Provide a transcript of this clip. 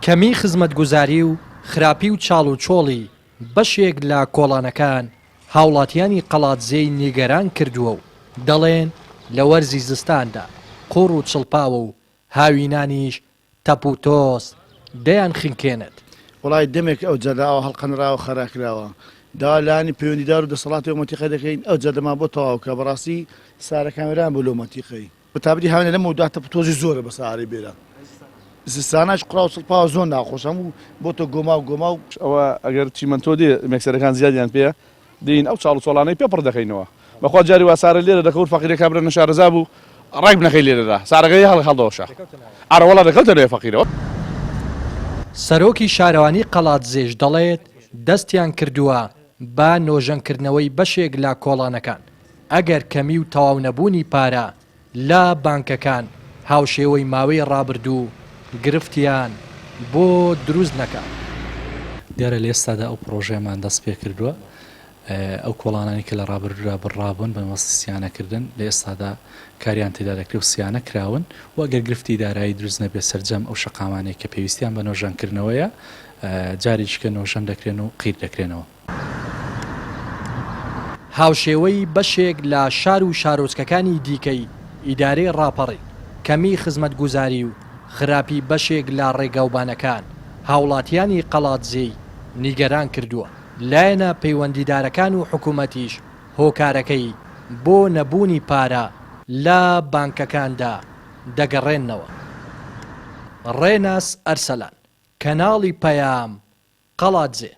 کەمی خزمەتگوزاری و خراپی و چاڵ و چۆڵی بەشێک لە کۆڵانەکان هاوڵاتیانی قەڵاتزێی نیگەران کردووە و دەڵێن لە وەرزی زستاندا قوڕ و چڵپاوە و هاوینانیش تەپ و تۆس دەیان خینکێنێت. وڵای دەمێک ئەو جەداوە هەڵقەنراوە خەراکراوە داڵانی پەیوەندیدار و دەسەڵاتی ومەتیقە دەکەین ئەو جەدەما بۆ تەواو کە بەڕاستی سارەکانێران بۆ لۆمەتیقەی بەتابەتی هاوێنە لەم ودا تەپ و تۆزی زۆرە بە سارەی بێرە زستانەش قوڕا و چڵپاوە زۆر ناخۆش هەموو بۆ تۆ گۆما و گۆما و ئەوە ئەگەر چیمەنتۆ دێ مێکسەرەکان زیادیان پێ دین ئەو چاڵ و چۆڵانەی پێ پڕ دەکەینەوە بەخوا جاری وا سارە لێرە دەکەوت فەقیرەکە برە نەشارەزا بوو ڕێک بنەکەی لێرەدا سارەکەی هەڵدۆشە ئارەوەڵا دەکەوتە لێ فەقیرەوە. سەرۆکی شارەوانی قەڵاتزێش دەڵێت دەستیان کردووە با نۆژەنکردنەوەی بەشێک لە کۆڵانەکان ئەگەر کەمی و تەواو نەبوونی پارە لە بانکەکان هاوشێوەی ماوەی ڕابردوو گرفتیان بۆ دروست نەکات. دیارە لە ئێستادا ئەو پرۆژەیەمان دەست پێ کردووە ئەو کۆڵانانی کە لە ڕابردوودا بڕابوون بە مەبەستی سیانەکردن لە ئێستادا کاریان تێدا دەکرێت و سیانە کراون و ئەگەر گرفتی دارایی دروست نەبێ سەرجەم ئەو شەقامانەی کە پێویستیان بە نۆژەنکردنەوەیە جاریشکە نۆژەن دەکرێن و قیر دەکرێنەوە. هاوشێوەی بەشێک لە شار و شارۆچکەکانی دیکەی ئیدارەی ڕاپەڕی کەمی خزمەتگوزاری و خراپی بەشێک لە ڕێگاوبانەکان هاوڵاتیانی قەڵاتزێی نیگەران کردووە. لایەنە پەیوەندیدارەکان و حکوومەتیش هۆکارەکەی بۆ نەبوونی پارە لە بانکەکاندا دەگەڕێنەوە. ڕێناس ئەرسەلان، کەناڵی پەیام، قەڵاتزێ.